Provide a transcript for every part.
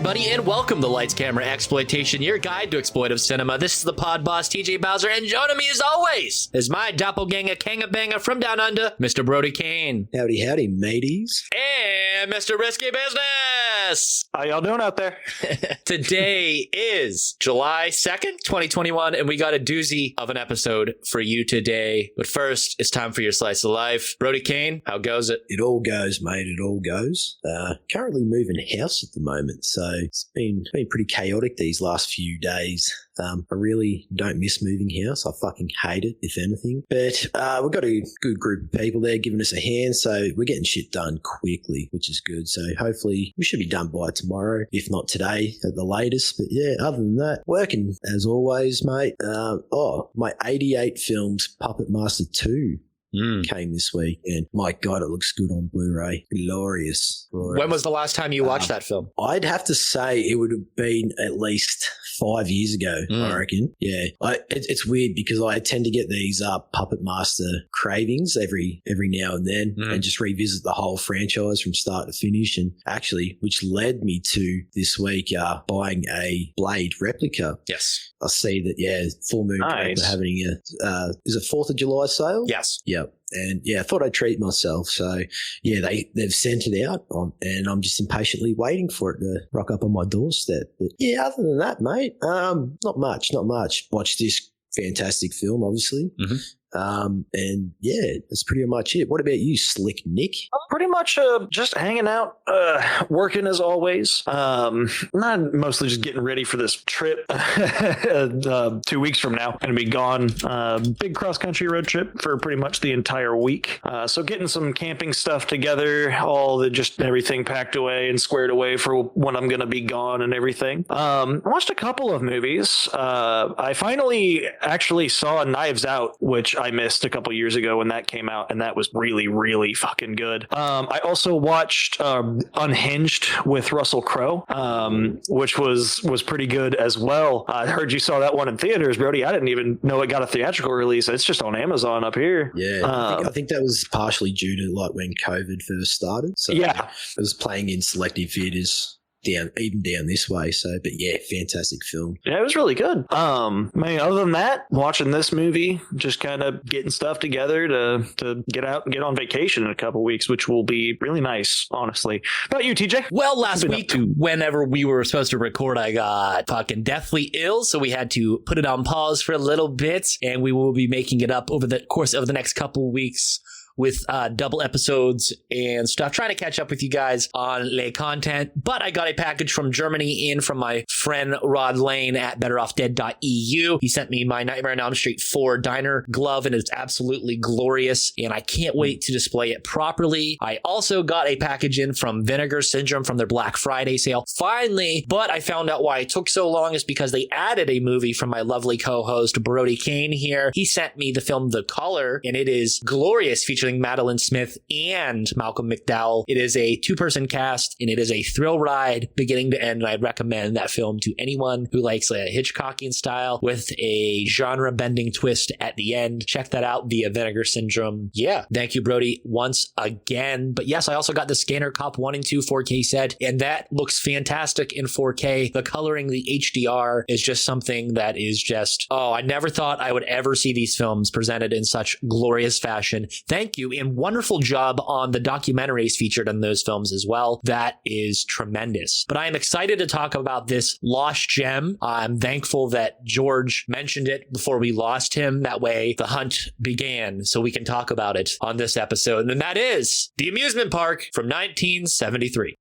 everybody, and welcome to Lights, Camera, Exploitation, your guide to exploitive cinema. This is the pod boss, TJ Bowser, and joining me as always is my doppelganger, Kanga-Banga from down under, Mr. Brody Kane. Howdy, howdy, mateys. And Mr. Risky Business. How y'all doing out there? Today is July 2nd, 2021, and we got a doozy of an episode for you today. But first, it's time for your slice of life. Brody Kane, how goes it? It all goes, mate. It all goes. Currently moving house at the moment, so it's been pretty chaotic these last few days. I really don't miss moving house. I fucking hate it, if anything. But we've got a good group of people there giving us a hand, so we're getting shit done quickly, which is good. So hopefully we should be done by tomorrow, if not today at the latest. But yeah, other than that, working as always, mate. My 88 Films Puppet Master 2 came this week, and my God, it looks good on Blu-ray. Glorious. When was the last time you watched that film? I'd have to say it would have been at least 5 years ago, I reckon. Yeah. It's weird because I tend to get these Puppet Master cravings every now and then and just revisit the whole franchise from start to finish, and actually, which led me to this week buying a Blade replica. Yes. I see that, yeah, Full Moon are having a, is it 4th of July sale? Yes. Yep. And yeah, I thought I'd treat myself. So yeah, they've sent it out and I'm just impatiently waiting for it to rock up on my doorstep. But yeah, other than that, mate, not much. Watch this fantastic film, obviously. And yeah, that's pretty much it. What about you, Slick Nick? Pretty much just hanging out, working as always. Not mostly just getting ready for this trip. 2 weeks from now, going to be gone. Big cross-country road trip for pretty much the entire week. So getting some camping stuff together, just everything packed away and squared away for when I'm going to be gone and everything. I watched a couple of movies. I finally actually saw Knives Out, which I missed a couple years ago when that came out, and that was really, really fucking good. I also watched Unhinged with Russell Crowe, which was pretty good as well. I heard you saw that one in theaters, Brody. I didn't even know it got a theatrical release. It's just on Amazon up here. Yeah, I think that was partially due to like when COVID first started. So yeah, it was playing in selective theaters down this way. So, but yeah, fantastic film. Yeah, it was really good. Man, other than that, watching this movie, just kind of getting stuff together to get out and get on vacation in a couple weeks, which will be really nice, honestly. How about you, TJ? Well, last week, whenever we were supposed to record, I got fucking deathly ill, so we had to put it on pause for a little bit, and we will be making it up over the course of the next couple weeks with double episodes and stuff, trying to catch up with you guys on lay content. But I got a package from Germany in from my friend Rod Lane at betteroffdead.eu. He sent me my Nightmare on Elm Street 4 diner glove, and it's absolutely glorious, and I can't wait to display it properly. I also got a package in from Vinegar Syndrome from their Black Friday sale. Finally, but I found out why it took so long is because they added a movie from my lovely co-host Brody Kane here. He sent me the film The Color, and it is glorious, featuring Madeline Smith and Malcolm McDowell. It is a two-person cast, and it is a thrill ride beginning to end, and I'd recommend that film to anyone who likes a Hitchcockian style with a genre-bending twist at the end. Check that out via Vinegar Syndrome. Yeah, thank you, Brody, once again. But yes, I also got the Scanner Cop 1 and 2 4K set, and that looks fantastic in 4K. The coloring, the HDR is just something that is just, I never thought I would ever see these films presented in such glorious fashion. Thank you, and wonderful job on the documentaries featured in those films as well. That is tremendous. But I am excited to talk about this lost gem. I'm thankful that George mentioned it before we lost him. That way the hunt began, so we can talk about it on this episode. And that is The Amusement Park from 1973.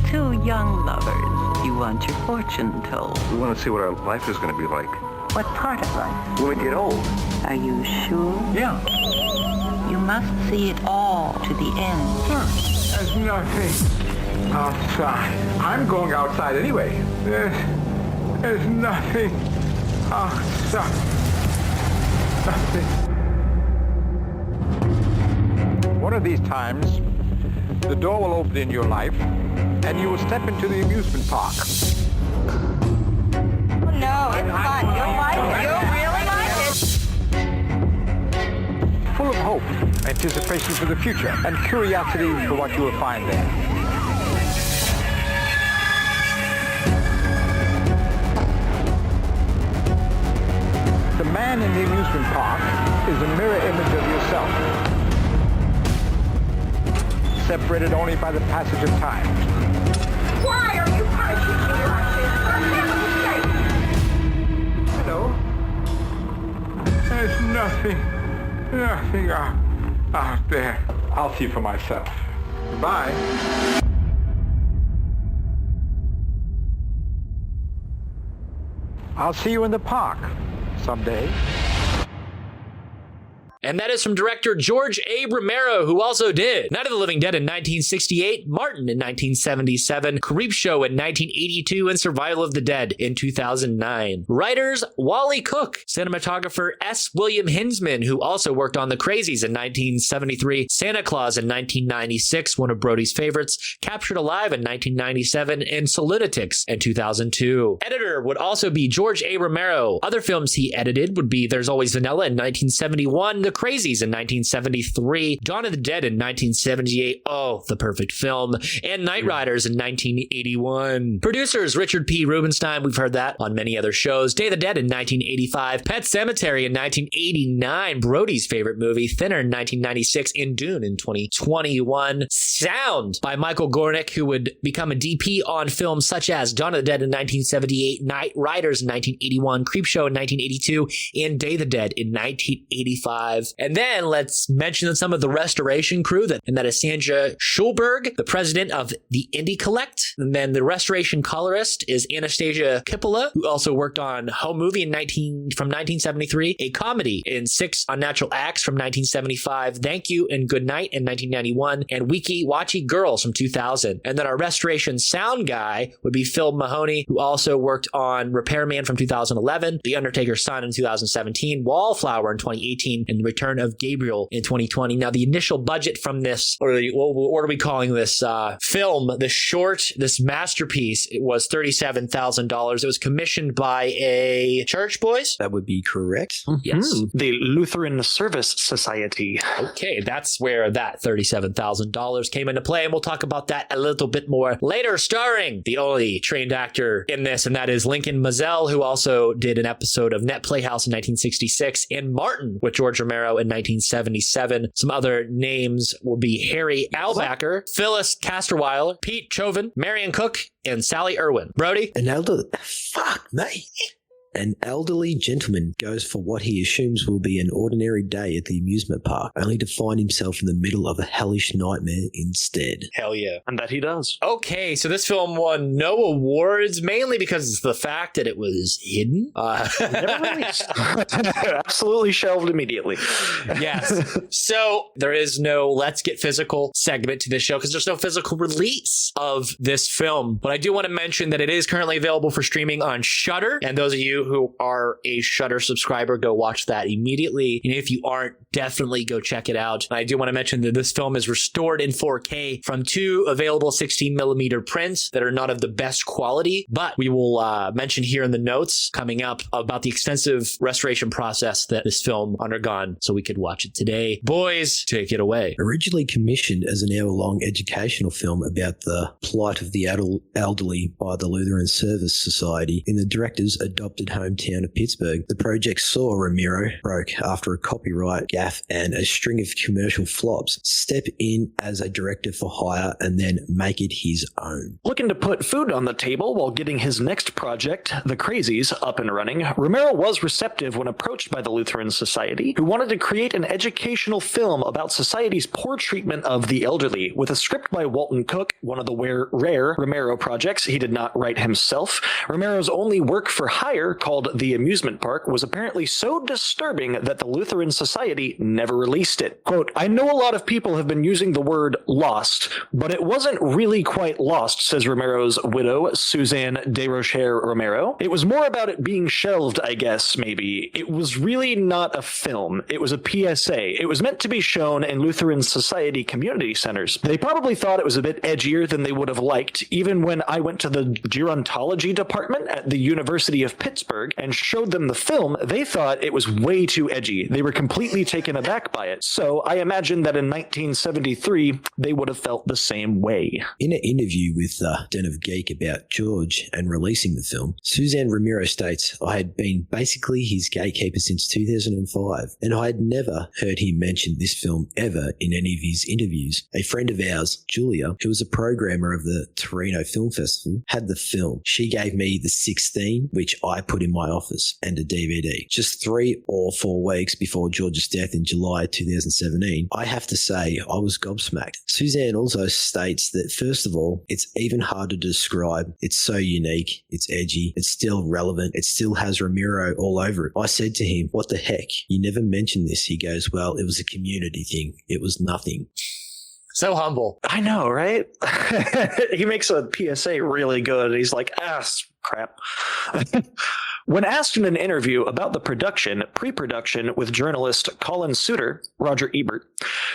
Two young lovers. You want your fortune told. We want to see what our life is going to be like. What part of life? When we get old. Are you sure? Yeah. You must see it all to the end. Sure. There's nothing outside. I'm going outside anyway. There's nothing outside. Nothing. One of these times, the door will open in your life, and you will step into the amusement park. Oh, no. Oh, it's fun. You'll like it. You'll really like it. Full of hope, anticipation for the future, and curiosity for what you will find there. The man in the amusement park is a mirror image of yourself, separated only by the passage of time. Why are you punishing me like this? Hello? There's nothing out there. I'll see for myself. Bye. I'll see you in the park someday. And that is from director George A. Romero, who also did Night of the Living Dead in 1968, Martin in 1977, Creepshow in 1982, and Survival of the Dead in 2009. Writers Wally Cook, cinematographer S. William Hinsman, who also worked on The Crazies in 1973, Santa Claus in 1996, one of Brody's favorites, Captured Alive in 1997, and Solunatics in 2002. Editor would also be George A. Romero. Other films he edited would be There's Always Vanilla in 1971, The Crazies in 1973, Dawn of the Dead in 1978, oh, the perfect film, and Night Riders in 1981. Producers Richard P. Rubenstein, we've heard that on many other shows, Day of the Dead in 1985, Pet Sematary in 1989, Brody's favorite movie, Thinner in 1996, and Dune in 2021. Sound by Michael Gornick, who would become a DP on films such as Dawn of the Dead in 1978, Night Riders in 1981, Creepshow in 1982, and Day of the Dead in 1985. And then let's mention some of the restoration crew, and that is Sandra Schulberg, the president of the Indie Collect. And then the restoration colorist is Anastasia Kippola, who also worked on Home Movie from 1973, a comedy in 6 Unnatural Acts from 1975, Thank You and Good Night in 1991, and Wiki Wachi Girls from 2000. And then our restoration sound guy would be Phil Mahoney, who also worked on Repairman from 2011, The Undertaker's Son in 2017, Wallflower in 2018, and The Return of Gabriel in 2020. Now, the initial budget from this, or what are we calling this film, this short, this masterpiece, it was $37,000. It was commissioned by a church, boys? That would be correct. Yes. The Lutheran Service Society. Okay, that's where that $37,000 came into play, and we'll talk about that a little bit more later, starring the only trained actor in this, and that is Lincoln Mazel, who also did an episode of Net Playhouse in 1966, and Martin with George Romero in 1977. Some other names will be Harry Albacker, Phyllis Casterweiler, Pete Chauvin, Marion Cook, and Sally Irwin. Brody? An elderly gentleman goes for what he assumes will be an ordinary day at the amusement park, only to find himself in the middle of a hellish nightmare instead. Hell yeah. And that he does. Okay, so this film won no awards, mainly because of the fact that it was hidden. Never released. Absolutely shelved immediately. Yes. So there is no Let's Get Physical segment to this show because there's no physical release of this film. But I do want to mention that it is currently available for streaming on Shudder, and those of you who are a Shudder subscriber, go watch that immediately. And if you aren't, definitely go check it out. And I do want to mention that this film is restored in 4K from 2 available 16mm prints that are not of the best quality, but we will mention here in the notes coming up about the extensive restoration process that this film undergone so we could watch it today. Boys, take it away. Originally commissioned as an hour-long educational film about the plight of the elderly by the Lutheran Service Society in the director's adopted hometown of Pittsburgh, the project saw Romero, broke after a copyright gaffe and a string of commercial flops, step in as a director for hire and then make it his own. Looking to put food on the table while getting his next project, The Crazies, up and running, Romero was receptive when approached by the Lutheran Society, who wanted to create an educational film about society's poor treatment of the elderly. With a script by Walton Cook, one of the rare Romero projects he did not write himself, Romero's only work for hire, called The Amusement Park, was apparently so disturbing that the Lutheran Society never released it. Quote, I know a lot of people have been using the word lost, but it wasn't really quite lost, says Romero's widow, Suzanne Desrochers Romero. It was more about it being shelved, I guess, maybe. It was really not a film. It was a PSA. It was meant to be shown in Lutheran Society community centers. They probably thought it was a bit edgier than they would have liked, even when I went to the gerontology department at the University of Pittsburgh Pittsburgh and showed them the film, they thought it was way too edgy. They were completely taken aback by it. So I imagine that in 1973, they would have felt the same way. In an interview with Den of Geek about George and releasing the film, Suzanne Romero states, I had been basically his gatekeeper since 2005, and I had never heard him mention this film ever in any of his interviews. A friend of ours, Julia, who was a programmer of the Torino Film Festival, had the film. She gave me the 16, which I put in my office, and a DVD. Just 3 or 4 weeks before George's death in July 2017, I have to say I was gobsmacked. Suzanne also states that, first of all, it's even hard to describe. It's so unique, it's edgy, it's still relevant, it still has Romero all over it. I said to him, what the heck? You never mentioned this. He goes, well, it was a community thing. It was nothing. So humble. I know, right? He makes a PSA really good. He's like, crap. When asked in an interview about the pre-production with journalist Colin Suter, Roger Ebert,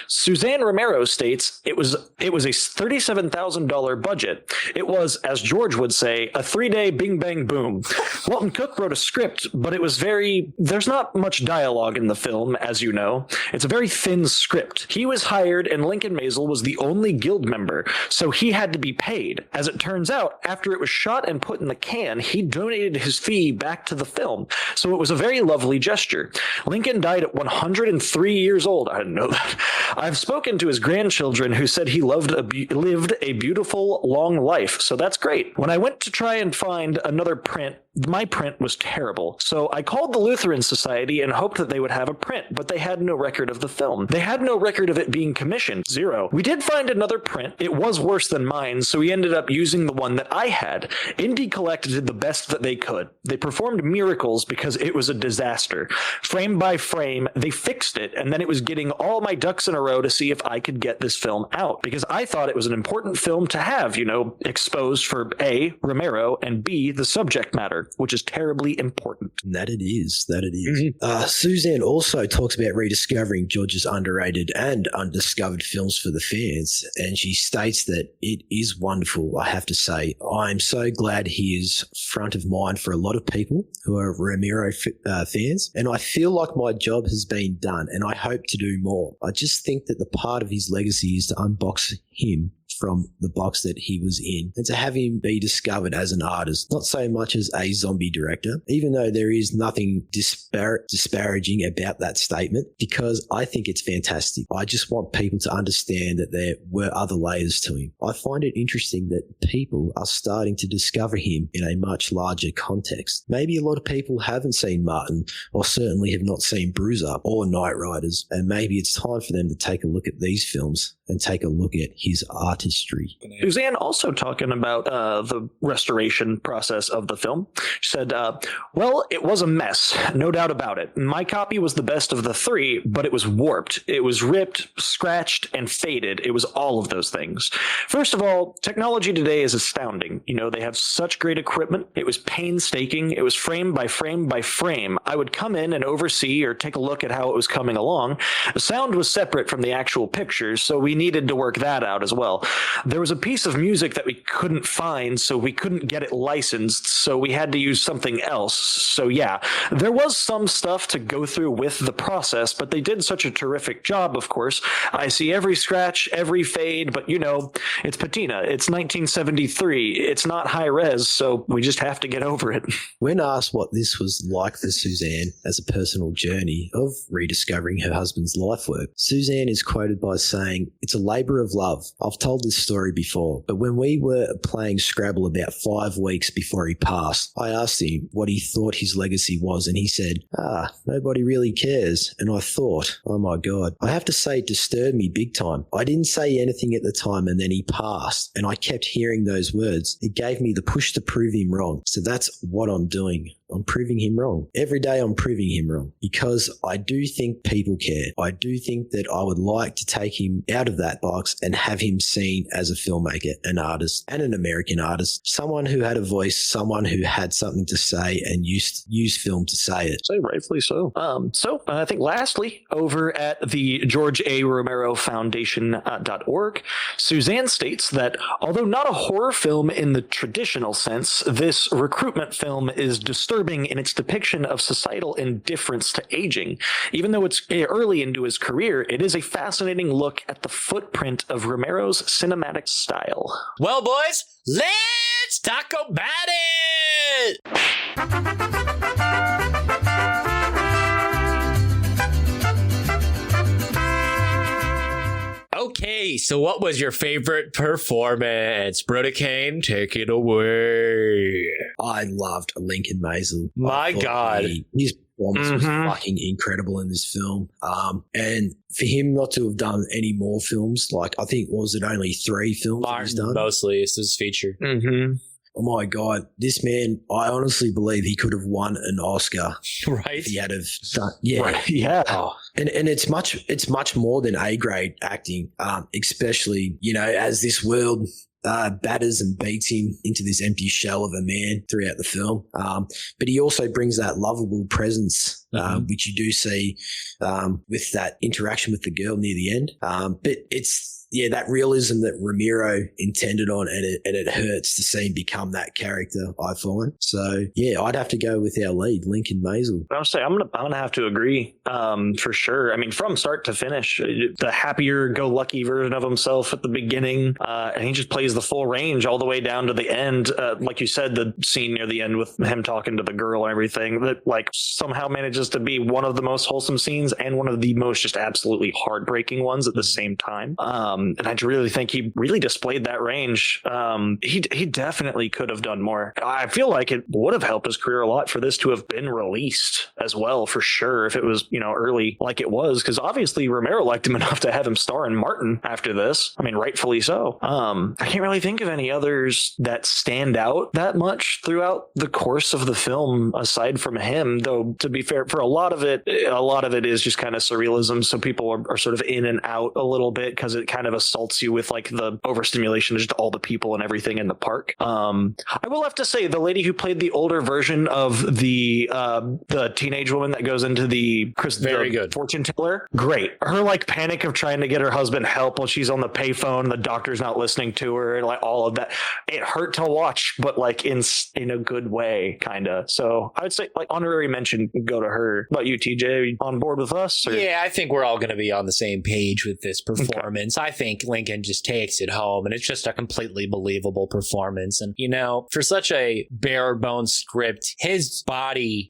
Suzanne Romero states it was a $37,000 budget. It was, as George would say, a 3-day bing bang boom. Walton Cook wrote a script, but there's not much dialogue in the film, as you know. It's a very thin script. He was hired and Lincoln Maisel was the only guild member, so he had to be paid. As it turns out, after it was shot and put in the can, he donated his fee back to the film. So it was a very lovely gesture. Lincoln died at 103 years old. I didn't know that. I've spoken to his grandchildren who said he lived a beautiful, long life. So that's great. When I went to try and find another print, my print was terrible. So I called the Lutheran Society and hoped that they would have a print, but they had no record of the film. They had no record of it being commissioned. 0. We did find another print. It was worse than mine, so we ended up using the one that I had. Indie Collect did the best that they could. They performed miracles because it was a disaster. Frame by frame, they fixed it, and then it was getting all my ducks in a row to see if I could get this film out, because I thought it was an important film to have, exposed for A, Romero, and B, the subject matter, which is terribly important. That it is. Mm-hmm. Suzanne also talks about rediscovering George's underrated and undiscovered films for the fans, and she states that it is wonderful, I have to say. I'm so glad he is front of mind for a lot of people who are Romero fans, and I feel like my job has been done, and I hope to do more. I just think that the part of his legacy is to unbox him from the box that he was in, and to have him be discovered as an artist, not so much as a zombie director, even though there is nothing disparaging about that statement, because I think it's fantastic. I just want people to understand that there were other layers to him. I find it interesting that people are starting to discover him in a much larger context. Maybe a lot of people haven't seen Martin, or certainly have not seen Bruiser or Night Riders, and maybe it's time for them to take a look at these films and take a look at his artistry. Suzanne also talking about the restoration process of the film. She said, well, it was a mess, no doubt about it. My copy was the best of the 3, but it was warped. It was ripped, scratched, and faded. It was all of those things. First of all, technology today is astounding. They have such great equipment. It was painstaking. It was frame by frame by frame. I would come in and oversee or take a look at how it was coming along. The sound was separate from the actual pictures, so we needed to work that out as well. There was a piece of music that we couldn't find, so we couldn't get it licensed, so we had to use something else. So yeah, there was some stuff to go through with the process, but they did such a terrific job, of course. I see every scratch, every fade, but it's patina. It's 1973. It's not high res, so we just have to get over it. When asked what this was like for Suzanne as a personal journey of rediscovering her husband's life work, Suzanne is quoted by saying, "It's a labour of love. I've told this story before, but when we were playing Scrabble about 5 weeks before he passed, I asked him what he thought his legacy was, and he said, nobody really cares. And I thought, oh my God, I have to say it disturbed me big time. I didn't say anything at the time, and then he passed, and I kept hearing those words. It gave me the push to prove him wrong. So that's what I'm doing. I'm proving him wrong. Every day I'm proving him wrong, because I do think people care. I do think that I would like to take him out of that box and have him seen seen as a filmmaker, an artist, and an American artist. Someone who had a voice, someone who had something to say and used film to say it. So rightfully so. I think lastly, over at the George A. Romero Foundation.org, Suzanne states that although not a horror film in the traditional sense, this recruitment film is disturbing in its depiction of societal indifference to aging. Even though it's early into his career, it is a fascinating look at the footprint of Romero's cinematic style. Well, boys, let's talk about it! Okay, so what was your favorite performance? Brodicane, take it away. I loved Lincoln Maisel. My God. His performance was fucking incredible in this film. And for him not to have done any more films, like I think, was it only 3 films that he's Martin, done? mostly. This is feature. Oh my God, this man, I honestly believe he could have won an Oscar. Right? If he had have done, yeah. Right, yeah. Oh, and it's much more than A-grade acting, especially, as this world batters and beats him into this empty shell of a man throughout the film. But he also brings that lovable presence, which you do see with that interaction with the girl near the end. But it's, that realism that Romero intended on, and it hurts to see him become that character, I find. So, I'd have to go with our lead, Lincoln Maisel. I'll say I'm gonna have to agree, for sure. I mean, from start to finish, the happy-go-lucky version of himself at the beginning, and he just plays the full range all the way down to the end. Like you said, the scene near the end with him talking to the girl and everything, that like somehow manages to be one of the most wholesome scenes and one of the most just absolutely heartbreaking ones at the same time. And I really think he really displayed that range. He definitely could have done more. I feel like it would have helped his career a lot for this to have been released as well, for sure, if it was, early like it was, because obviously Romero liked him enough to have him star in Martin after this. I mean, rightfully so. I can't really think of any others that stand out that much throughout the course of the film aside from him, though, to be fair, for a lot of it is just kind of surrealism, so people are sort of in and out a little bit because it kind of assaults you with like the overstimulation of just all the people and everything in the park. I will have to say the lady who played the older version of the teenage woman that goes into the good fortune teller, great. Her like panic of trying to get her husband help while she's on the payphone, the doctor's not listening to her, and like all of that, it hurt to watch, but like in a good way, kind of. So I would say like honorary mention go to her. About you, TJ, are you on board with us? Or? Yeah, I think we're all going to be on the same page with this performance. Okay. I think Lincoln just takes it home, and it's just a completely believable performance. And, for such a bare bones script, his body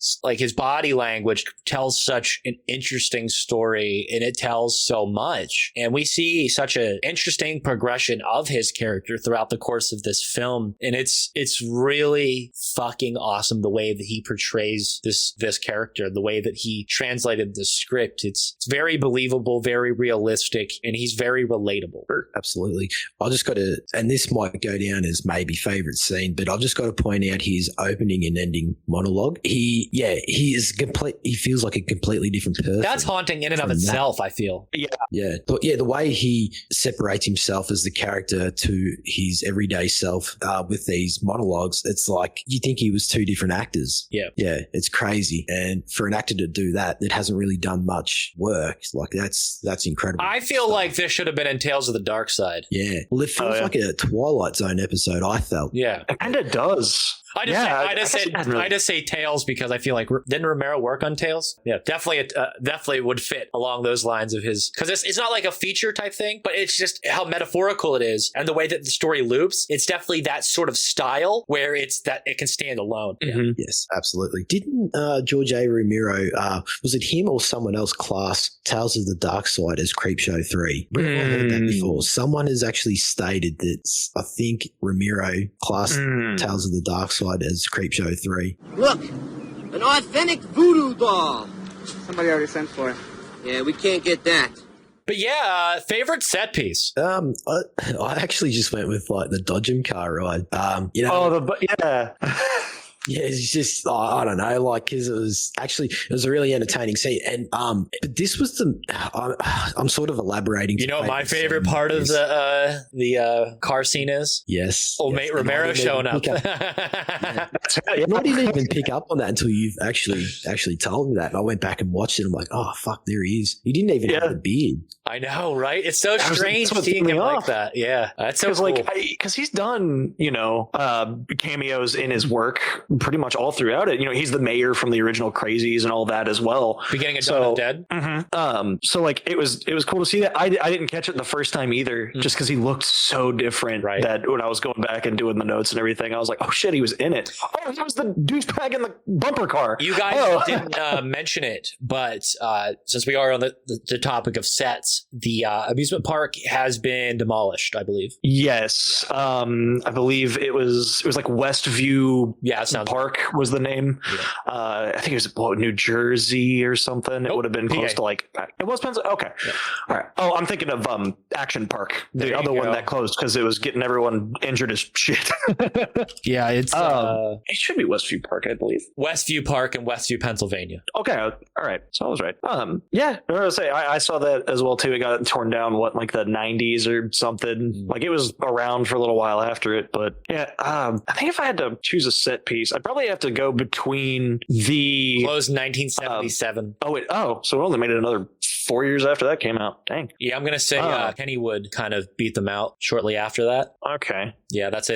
language tells such an interesting story, and it tells so much. And we see such an interesting progression of his character throughout the course of this film. And it's really fucking awesome the way that he portrays this character, the way that he translated the script. It's very believable, very realistic, and he's very relatable. Absolutely. I just got to, and this might go down as maybe favorite scene, but I've just got to point out his opening and ending monologue. He feels like a completely different person. That's haunting in and of itself, I feel. Yeah. But the way he separates himself as the character to his everyday self with these monologues, it's like you think he was 2 different actors. Yeah. Yeah. It's crazy. And for an actor to do that hasn't really done much work. Like that's incredible. I feel like this should have been in Tales of the Dark Side. Yeah. Well, it feels like a Twilight Zone episode, I felt. Yeah. And it does. I just say Tales because I feel like didn't Romero work on Tales? Yeah, definitely would fit along those lines of his, because it's not like a feature type thing, but it's just how metaphorical it is and the way that the story loops. It's definitely that sort of style where it's that it can stand alone. Mm-hmm. Yes, absolutely. Didn't George A. Romero, was it him or someone else class Tales of the Dark Side as Creepshow 3? Where have I heard that before? Someone has actually stated that I think Romero classed Tales of the Dark Side as Creepshow 3. Look, an authentic voodoo doll. Somebody already sent for it. Yeah, we can't get that. But yeah, favorite set piece. I actually just went with like the Dodgem car ride. Yeah, it's just I don't know, like because it was a really entertaining scene, and but this was I'm sort of elaborating. You know what my favorite part of the car scene is? Yes, Old mate Romero showing up. Yeah. I didn't even pick up on that until you've actually told me that, and I went back and watched it. I'm like, oh fuck, there he is. He didn't even have a beard. I know, right? It's so strange seeing him like that. Yeah, that's so cool. Because he's done, cameos in his work pretty much all throughout it. He's the mayor from the original Crazies and all that as well. Beginning of Dawn of the Dead. Mm-hmm. So like it was cool to see that. I didn't catch it the first time either, just because he looked so different. Right. That when I was going back and doing the notes and everything, I was like, oh shit, he was in it. Oh, he was the douchebag in the bumper car. You guys didn't mention it, but since we are on the topic of sets, the amusement park has been demolished, I believe. Yes, I believe it was like Westview. Yeah, it sounds Park was the name. Yeah. I think it was New Jersey or something. Nope. It would have been close PA. to like it was Pennsylvania. Okay, Yeah. all right. Oh, I'm thinking of Action Park, the There other you one go. that closed because it was getting everyone injured as shit. Yeah, it's It should be Westview Park, I believe. Westview Park in Westview, Pennsylvania. Okay, all right. So I was right. Yeah, I was gonna say I saw that as well too. It got torn down like the 90s or something. Like it was around for a little while after it, but yeah. I think if I had to choose a set piece, I'd probably have to go between the Closed 1977. so it only made it another 4 years after that came out. Dang. Yeah, I'm gonna say Kennywood kind of beat them out shortly after that. Okay. Yeah, this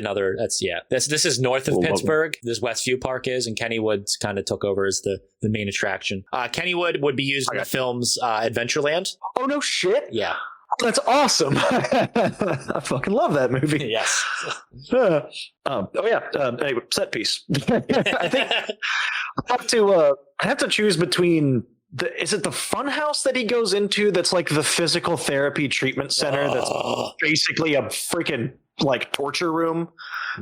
is north of Pittsburgh. This Westview Park is, and Kennywood's kind of took over as the main attraction. Kennywood would be used in the film's Adventureland. Oh no shit. Yeah. That's awesome. I fucking love that movie. Yes. Anyway, set piece. I think I have to choose between is it the fun house that he goes into that's like the physical therapy treatment center that's basically a freaking like torture room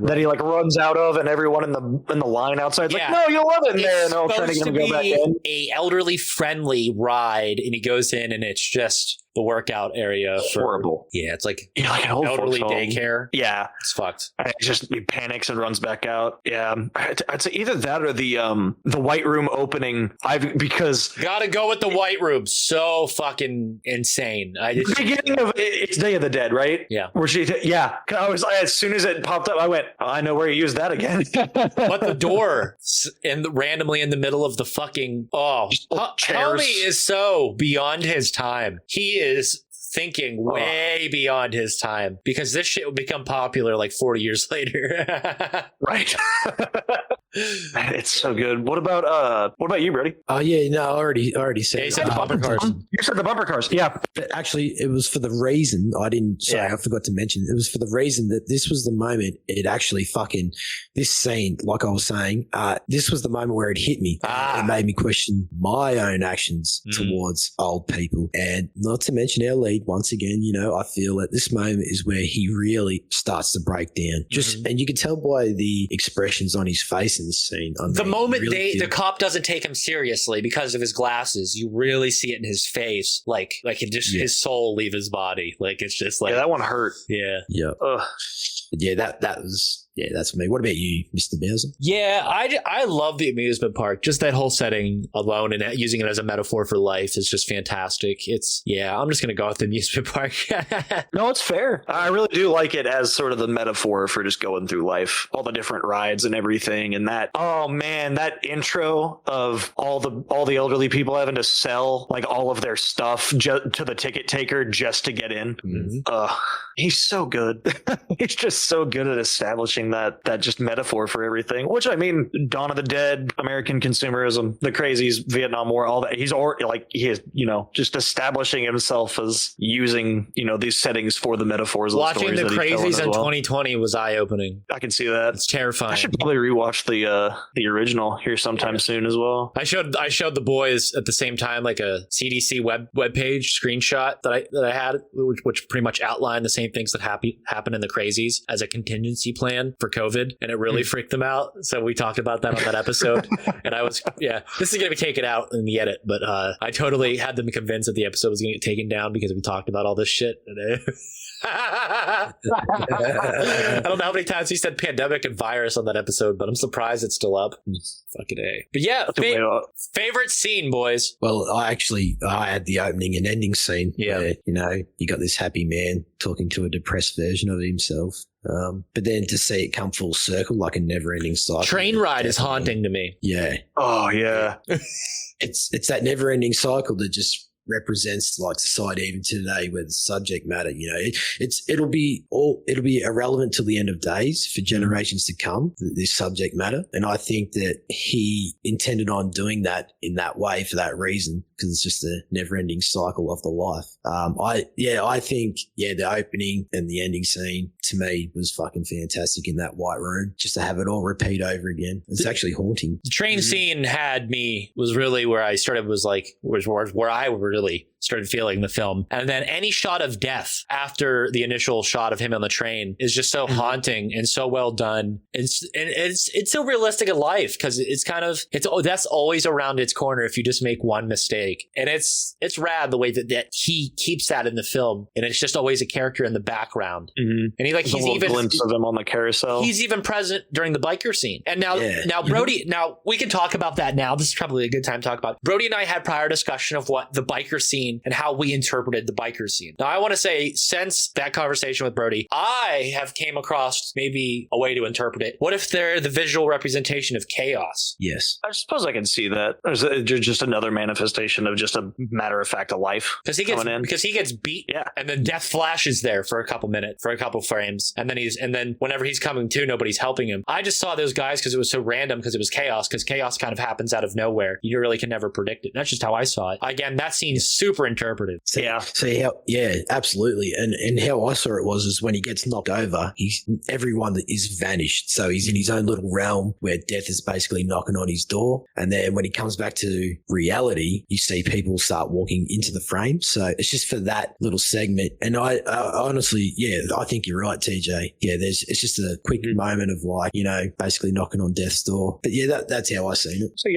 that he like runs out of, and everyone in the line outside like, no, you'll love it in there, and they're all trying to get him to go back in. A elderly friendly ride, and he goes in, and it's just the workout area. Horrible. Yeah, it's like like an old elderly folks' home. daycare. Yeah, it's fucked. And he panics and runs back out. Yeah, I'd say either that or the White Room opening. Because gotta go with the White Room. So fucking insane. The beginning of it's Day of the Dead, right? Yeah. Where I was as soon as it popped up, I went, I know where you used that again. But the door randomly in the middle of the fucking Tommy is so beyond his time. He is thinking way beyond his time, because this shit would become popular like 40 years later. Right. Man, it's so good. What about you, Brady? Oh yeah, no, I already said. He said the bumper cars. You said the bumper cars. Yeah. But actually, it was for the reason I forgot to mention. It was for the reason that this was the moment it actually this scene, like I was saying, this was the moment where it hit me. It made me question my own actions towards old people, and not to mention our lead once again. I feel that this moment is where he really starts to break down. And you can tell by the expressions on his face in this scene. The moment the cop doesn't take him seriously because of his glasses, you really see it in his face, like his soul leave his body. Like it's just like that one hurt. Yeah. Yeah. Yeah, that was. Yeah, that's me. What about you, Mr. Bowser? Yeah, I love the amusement park. Just that whole setting alone and using it as a metaphor for life is just fantastic. I'm just going to go with the amusement park. No, it's fair. I really do like it as sort of the metaphor for just going through life, all the different rides and everything. And that intro of all the elderly people having to sell like all of their stuff to the ticket taker just to get in. He's so good. He's just so good at establishing that just metaphor for everything, which I mean, Dawn of the Dead, American consumerism, the Crazies, Vietnam War, all that. He is, just establishing himself as using, these settings for the metaphors. Watching the Crazies in 2020 was eye-opening. I can see that. It's terrifying. I should probably rewatch the original here sometime soon as well. I showed the boys at the same time like a CDC webpage screenshot that I had, which pretty much outlined the same things that happen in the Crazies as a contingency plan. for COVID, and it really freaked them out. So we talked about that on that episode. And I was, this is going to be taken out in the edit, but I totally had them convinced that the episode was going to get taken down because we talked about all this shit. I don't know how many times he said pandemic and virus on that episode, but I'm surprised it's still up. Fucking A. But yeah, favorite scene, boys. Well, I had the opening and ending scene where, you got this happy man talking to a depressed version of himself. But then to see it come full circle like a never-ending cycle. Train ride is haunting to me. Yeah. Oh, yeah. It's that never-ending cycle that just represents like society even today, where the subject matter, it'll be irrelevant till the end of days for generations to come, this subject matter. And I think that he intended on doing that in that way for that reason, because it's just a never-ending cycle of the life. I think the opening and the ending scene to me was fucking fantastic in that white room, just to have it all repeat over again. It's actually haunting. The train scene was really where I started, was where I really started feeling the film. And then any shot of death after the initial shot of him on the train is just so haunting and so well done. It's so realistic in life, because that's always around its corner if you just make one mistake. And it's rad the way that he keeps that in the film, and it's just always a character in the background. And he's even glimpse of him on the carousel. He's even present during the biker scene. And now Brody, now we can talk about that now. This is probably a good time to talk about it. Brody and I had prior discussion of what the biker scene and how we interpreted the biker scene. Now, I want to say, since that conversation with Brody, I have came across maybe a way to interpret it. What if they're the visual representation of chaos? Yes. I suppose I can see that. There's just another manifestation of just a matter of fact of life. Because he gets beat, and then death flashes there for a couple minutes, for a couple frames, and then whenever he's coming to, nobody's helping him. I just saw those guys because it was so random, because it was chaos, because chaos kind of happens out of nowhere. You really can never predict it. That's just how I saw it. Again, that scene is super interpreted. Absolutely. And how I saw it was when he gets knocked over, everyone that is vanished. So he's in his own little realm where death is basically knocking on his door. And then when he comes back to reality, you see people start walking into the frame. So it's just for that little segment. And I honestly, I think you're right, TJ. Yeah, it's just a quick moment of basically knocking on death's door. But that's how I seen it. So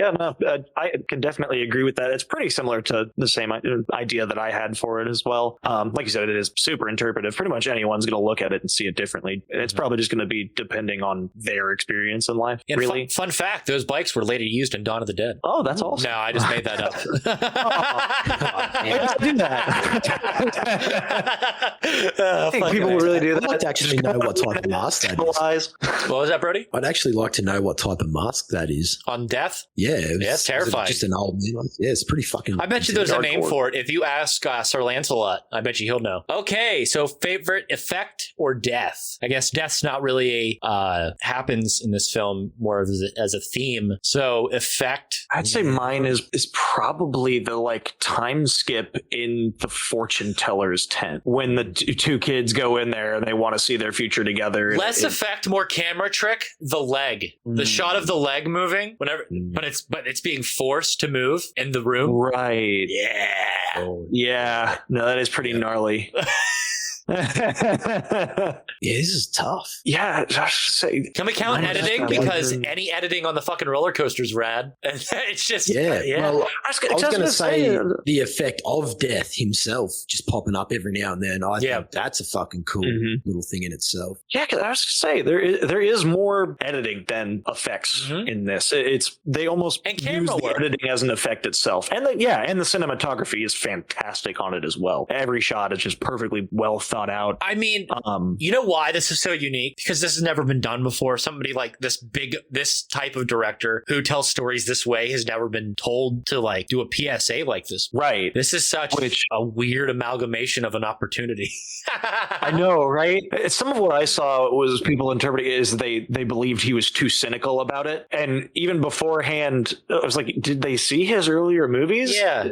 I can definitely agree with that. It's pretty similar to the same idea that I had for it as well. Like you said, it is super interpretive. Pretty much anyone's going to look at it and see it differently. It's probably just going to be depending on their experience in life. And really. Fun fact, those bikes were later used in Dawn of the Dead. Oh, that's awesome. No, I just made that up. Do that. I think people will really do that. I'd like to actually know what type of mask that is. What was that, Brody? I'd actually like to know what type of mask that is. On death? Yeah. It's terrifying. Just an old man. Yeah, it's pretty fucking... I bet you there's a name for it. If you ask Sir Lancelot, I bet you he'll know. Okay, so favorite effect or death? I guess death's not really happens in this film more as a theme. So effect... I'd say mine is probably the time skip in the fortune teller's tent when the two kids go in there and they want to see their future together. Less effect, more camera trick. The leg, the shot of the leg moving whenever, but it's being forced to move in the room. Right. Yeah. Oh. Yeah. No, that is pretty gnarly. Yeah, this is tough. Yeah, say, can we count editing? Because any editing on the fucking roller coaster is rad. It's just yeah. Well, I was going to say the effect of death himself just popping up every now and then. I think that's a fucking cool little thing in itself. Yeah, because I was going to say there is more editing than effects in this. They almost use the editing as an effect itself, and the cinematography is fantastic on it as well. Every shot is just perfectly well thought out. I mean, you know why this is so unique? Because this has never been done before. Somebody like this type of director who tells stories this way has never been told to do a PSA like this. Right. This is such a weird amalgamation of an opportunity. I know, right? Some of what I saw was people interpreting it as they believed he was too cynical about it. And even beforehand, I was like, did they see his earlier movies? Yeah.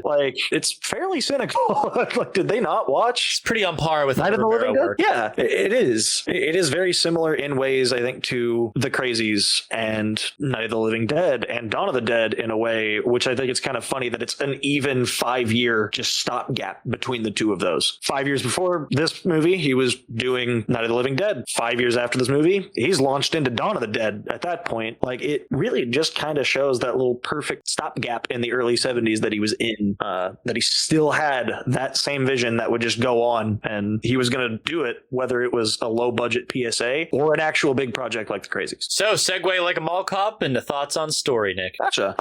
It's fairly cynical. Did they not watch? It's pretty on par with Night of of the Living Romero Dead? work. Yeah, it is. It is very similar in ways, I think, to The Crazies and Night of the Living Dead and Dawn of the Dead in a way, which I think it's kind of funny that it's an even 5-year just stopgap between the two of those. 5 years before this movie, he was doing Night of the Living Dead. 5 years after this movie, he's launched into Dawn of the Dead at that point. Like, it really just kind of shows that little perfect stopgap in the early 70s that he was in, that he still had that same vision that would just go on, and he was going to do it whether it was a low budget PSA or an actual big project like The Crazies. So, segue like a mall cop into thoughts on story, Nick. Gotcha.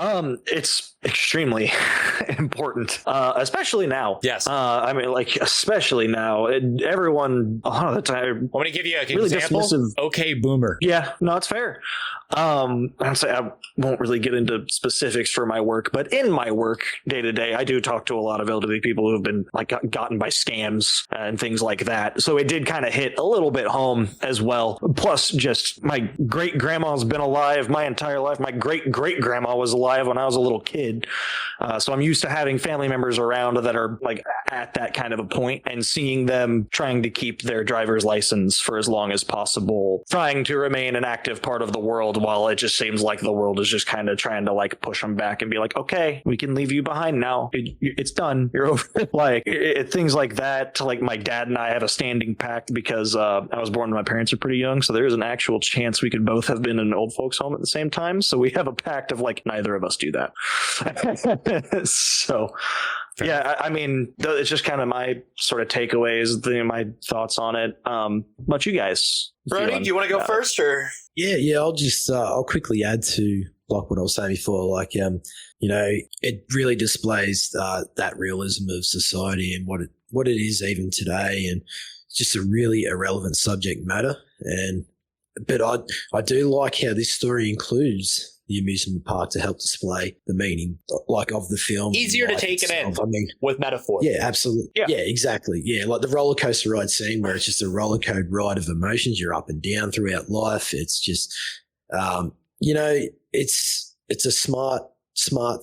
It's extremely important, especially now. Yes. I mean, like, especially now. Everyone, a lot of the time, I'm going to give you an really example. dismissive. Okay, boomer. Yeah, no, it's fair. I'd say I won't really get into specifics for my work, but in my work day to day, I do talk to a lot of elderly people who have been like gotten by scams and things like that. So it did kind of hit a little bit home as well. Plus, just my great grandma's been alive my entire life. My great great grandma was alive when I was a little kid. So I'm used to having family members around that are like at that kind of a point and seeing them trying to keep their driver's license for as long as possible, trying to remain an active part of the world while it just seems like the world is just kind of trying to like push them back and be like, okay, we can leave you behind now. It's done. You're over. Like things like that. To like my dad and I have a standing pact because I was born when my parents are pretty young. So there is an actual chance we could both have been in an old folks home at the same time. So we have a pact of like neither of us do that. So yeah, I mean, it's just kind of my sort of takeaways, my thoughts on it. But you guys, Brody, do you want to go first or? Yeah. I'll quickly add to like what I was saying before. Like, it really displays that realism of society and what it is even today, and it's just a really irrelevant subject matter. But I do like how this story includes the amusement park to help display the meaning, like, of the film. Easier to take it in. I mean, with metaphor. Yeah, absolutely. Yeah. Yeah, exactly. Yeah, like the roller coaster ride scene where it's just a roller coaster ride of emotions. You're up and down throughout life. It's just, it's a smart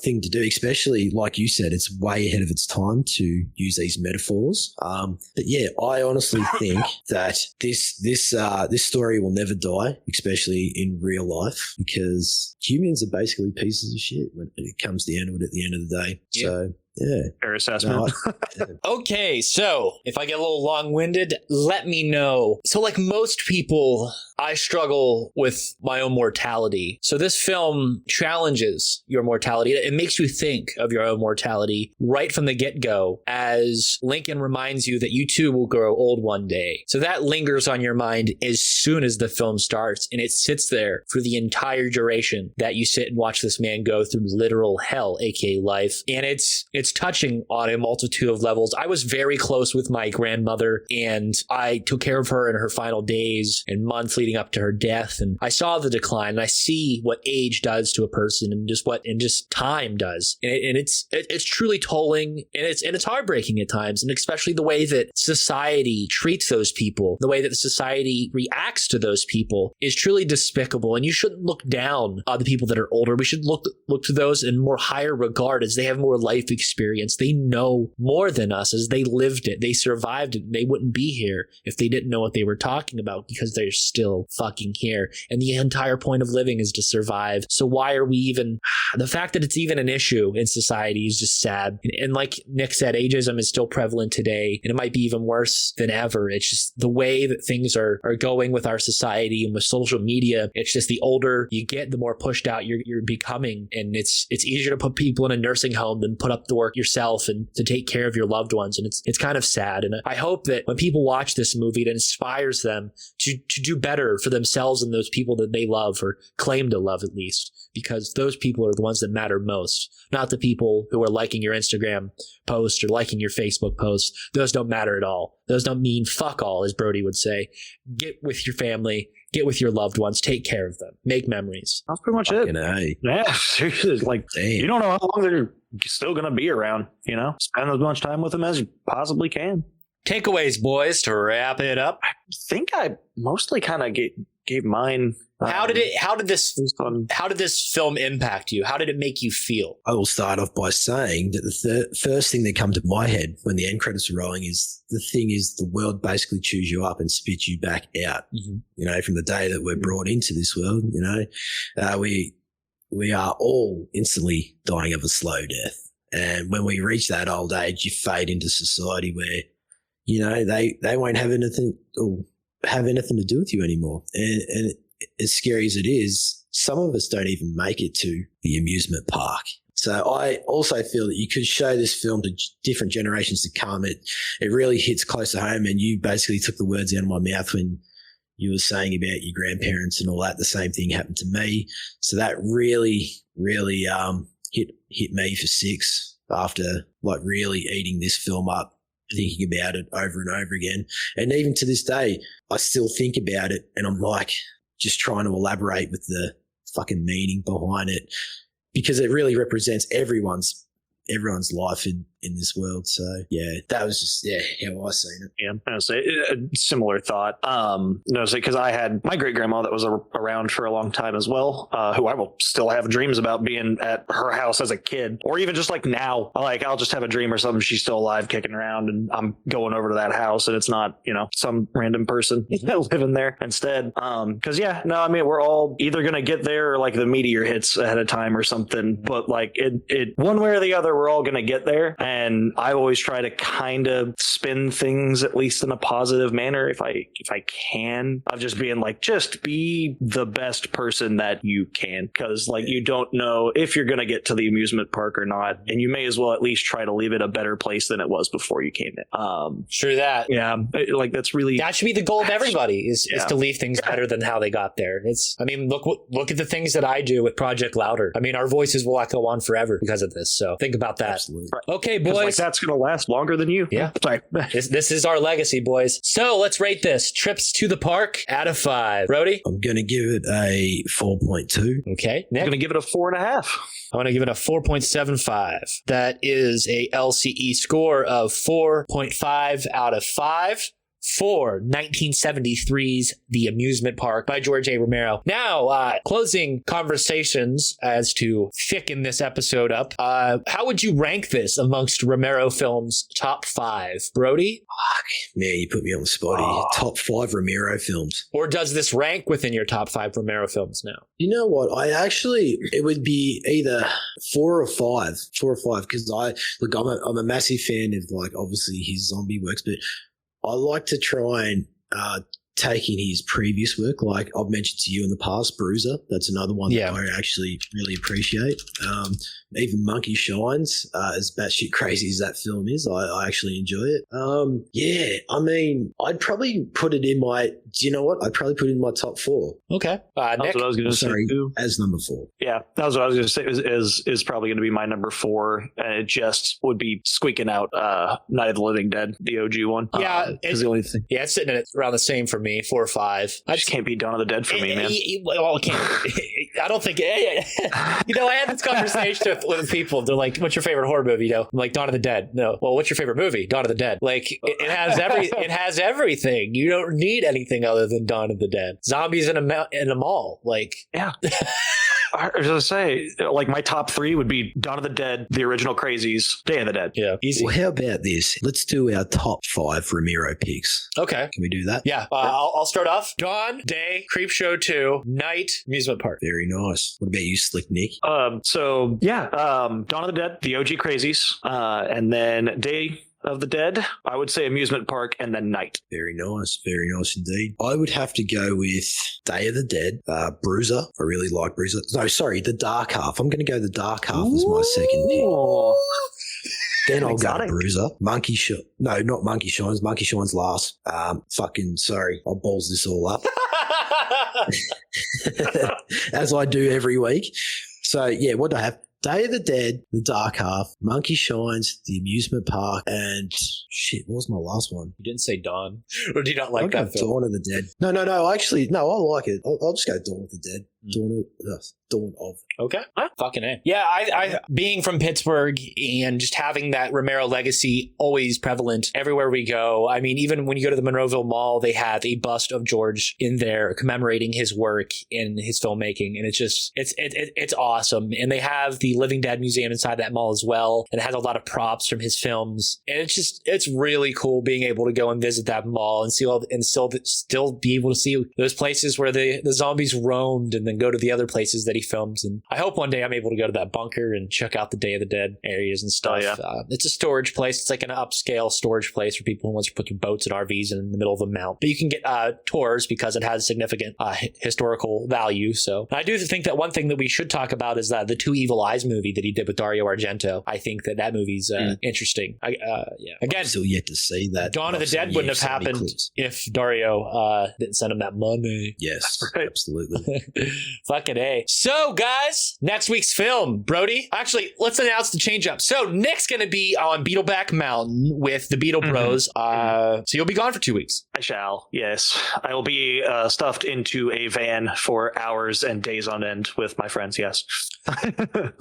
thing to do, especially like you said, it's way ahead of its time to use these metaphors. But yeah, I honestly think that this story will never die, especially in real life, because humans are basically pieces of shit when it comes down to it at the end of the day. Yeah. So yeah. Fair assessment. Okay, so if I get a little long-winded, let me know. So like most people, I struggle with my own mortality. So this film challenges your mortality. It makes you think of your own mortality right from the get-go, as Lincoln reminds you that you too will grow old one day. So that lingers on your mind as soon as the film starts, and it sits there for the entire duration that you sit and watch this man go through literal hell, aka life. And it's touching on a multitude of levels. I was very close with my grandmother, and I took care of her in her final days and months leading up to her death. And I saw the decline, and I see what age does to a person, and just time does. And it's truly tolling, and it's heartbreaking at times. And especially the way that society treats those people, the way that the society reacts to those people is truly despicable. And you shouldn't look down on the people that are older. We should look to those in more higher regard, as they have more life experience. They know more than us, as they lived it. They survived it. They wouldn't be here if they didn't know what they were talking about, because they're still fucking here. And the entire point of living is to survive. So why are we even... The fact that it's even an issue in society is just sad. And like Nick said, ageism is still prevalent today, and it might be even worse than ever. It's just the way that things are going with our society and with social media. It's just the older you get, the more pushed out you're becoming. And it's easier to put people in a nursing home than put up the work yourself and to take care of your loved ones. And it's kind of sad. And I hope that when people watch this movie, it inspires them to do better for themselves and those people that they love, or claim to love at least, because those people are the ones that matter most, not the people who are liking your Instagram post or liking your Facebook post. Those don't matter at all. Those don't mean fuck all, as Brody would say. Get with your family, get with your loved ones, take care of them, make memories. That's pretty much Fucking it. A. Yeah, seriously. Like, Damn. you don't know how long they're still going to be around, Spend as much time with them as you possibly can. Takeaways, boys, to wrap it up. I think I mostly kind of gave mine. How did this was fun. how did this film impact you? How did it make you feel? I will start off by saying that the first thing that comes to my head when the end credits are rolling is the world basically chews you up and spits you back out. Mm-hmm. You know, from the day that we're brought into this world, you know, we are all instantly dying of a slow death. And when we reach that old age, you fade into society where, you know, they won't have anything to do with you anymore. And as scary as it is, some of us don't even make it to the amusement park. So I also feel that you could show this film to different generations to come. It really hits close to home, and you basically took the words out of my mouth when you were saying about your grandparents and all that. The same thing happened to me. So that really, really hit me for six after like really eating this film up, thinking about it over and over again. And even to this day, I still think about it, and I'm like just trying to elaborate with the fucking meaning behind it, because it really represents everyone's life in this world. So yeah, that was just how I seen it. Yeah, I was say a similar thought. Because I had my great grandma that was around for a long time as well, who I will still have dreams about being at her house as a kid, or even just like now. Like I'll just have a dream or something. She's still alive, kicking around, and I'm going over to that house, and it's not some random person living there instead. Because we're all either gonna get there or like the meteor hits ahead of time or something. But like it one way or the other, we're all gonna get there. And I always try to kind of spin things at least in a positive manner if I can, of just being like, just be the best person that you can, because like you don't know if you're going to get to the amusement park or not, and you may as well at least try to leave it a better place than it was before you came in. Sure that. Yeah, like that should be the goal of everybody is to leave things better than how they got there. Look at the things that I do with Project Louder. I mean, our voices will echo on forever because of this. So think about that. Absolutely. Okay, boys. Like that's going to last longer than you. Yeah. Sorry. This is our legacy, boys. So let's rate this. Trips to the park out of 5. Brody? I'm going to give it a 4.2. Okay. Nick? I'm going to give it a 4.5. I want to give it a 4.75. That is a LCE score of 4.5 out of 5. For 1973's The Amusement Park by George A. Romero. Now, closing conversations as to thicken this episode up. How would you rank this amongst Romero films' top 5? Brody? Fuck, man, you put me on the spot here. Top 5 Romero films. Or does this rank within your top 5 Romero films now? You know what? It would be either 4 or 5. 4 or 5, because I'm a massive fan of, like, obviously his zombie works, but I like to try and take in his previous work. Like I've mentioned to you in the past, Bruiser. That's another one that I actually really appreciate. Even Monkey Shines, as batshit crazy as that film is, I actually enjoy it. I mean, I'd probably put it in my, do you know what? I'd probably put it in my top 4. Okay. Nick? That's what I was going to say too. As number 4. Yeah, that was what I was going to say is probably going to be my number 4. And it just would be squeaking out Night of the Living Dead, the OG one. Yeah. It's the only thing. Yeah, it's sitting at around the same for me, 4 or 5. I just can't beat Dawn of the Dead for me, man. Well, I don't think. I had this conversation with people. They're like, "What's your favorite horror movie?" I'm like, "Dawn of the Dead." No. Well, what's your favorite movie? Dawn of the Dead. Like, it has it has everything. You don't need anything other than Dawn of the Dead. Zombies in a mall. Like, yeah. I was going to say, like, my top 3 would be Dawn of the Dead, The Original Crazies, Day of the Dead. Yeah, easy. Well, how about this? Let's do our top 5 Romero picks. Okay. Can we do that? Yeah. I'll start off. Dawn, Day, Creepshow 2, Night, Amusement Park. Very nice. What about you, Slick Nick? Dawn of the Dead, The OG Crazies, and then Day of the Dead, I would say Amusement Park, and then Night. Very nice indeed. I would have to go with Day of the Dead, Bruiser. I really like Bruiser. No, sorry, The Dark Half. I'm going to go The Dark Half as my second pick. Then I'll go Bruiser. Monkey Shines. No, not Monkey Shines. Monkey Shines last. Sorry. I'll balls this all up. As I do every week. So, yeah, what do I have? Day of the Dead, The Dark Half, Monkey Shines, The Amusement Park, and shit, what was my last one? You didn't say Dawn, or do you not like that film? Dawn of the Dead. No. Actually, no, I like it. I'll just go Dawn of the Dead. Dawn of. Okay. Fucking A. Yeah, I being from Pittsburgh and just having that Romero legacy always prevalent everywhere we go. I mean, even when you go to the Monroeville Mall, they have a bust of George in there commemorating his work in his filmmaking. And it's just, it's awesome. And they have the Living Dead Museum inside that mall as well. And it has a lot of props from his films. And it's really cool being able to go and visit that mall and see still be able to see those places where the zombies roamed and then go to the other places that he films. And I hope one day I'm able to go to that bunker and check out the Day of the Dead areas and stuff. Oh, yeah. It's a storage place. It's like an upscale storage place for people who want to put their boats and RVs in the middle of a mountain. But you can get tours because it has significant historical value. So I do think that one thing that we should talk about is the Two Evil Eyes movie that he did with Dario Argento. I think that movie's interesting. Yeah. Again, still yet to see that. Dawn of the Dead wouldn't have happened if Dario didn't send him that money. Yes, right. Absolutely. Fucking A. So, guys, next week's film, Brody. Actually, let's announce the change up. So, Nick's going to be on Beetleback Mountain with the Beetle Bros. So, you'll be gone for 2 weeks. I shall, yes. I will be stuffed into a van for hours and days on end with my friends, yes.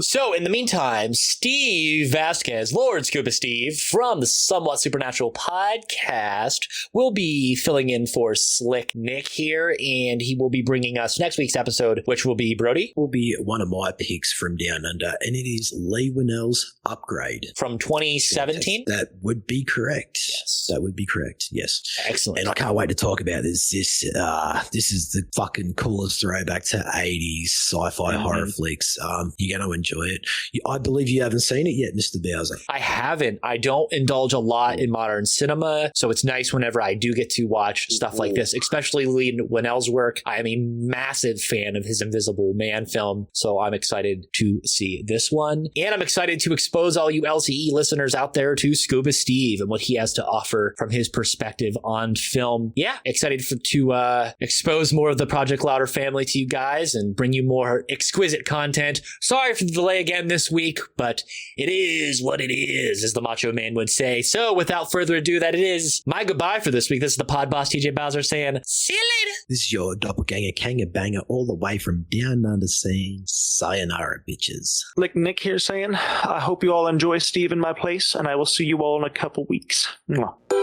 So, in the meantime, Steve Vasquez, Lord Scuba Steve, from the Somewhat Supernatural podcast, will be filling in for Slick Nick here, and he will be bringing us next week's episode, which will be, Brody? Will be one of my picks from Down Under, and it is Lee Winnell's Upgrade. From 2017? That would be correct. Yes. That would be correct, yes. Excellent. And I can't wait to talk about this. This is the fucking coolest throwback to 80s sci-fi horror flicks. You're going to enjoy it. I believe you haven't seen it yet, Mr. Bowser. I haven't. I don't indulge a lot in modern cinema, so it's nice whenever I do get to watch stuff like this, especially Lee Winnell's work. I am a massive fan of his Invisible Man film, so I'm excited to see this one. And I'm excited to expose all you LCE listeners out there to Scuba Steve and what he has to offer from his perspective on film. Yeah, excited to expose more of the Project Louder family to you guys and bring you more exquisite content. Sorry for the delay again this week, but it is what it is, as the Macho Man would say. So without further ado, that it is my goodbye for this week. This is the Pod Boss TJ Bowser saying, see you later. This is your doppelganger Kanga Banger all the way from Down Under saying, sayonara, bitches. Like Nick here saying, I hope you all enjoy Steve in my place, and I will see you all in a couple weeks. Mwah.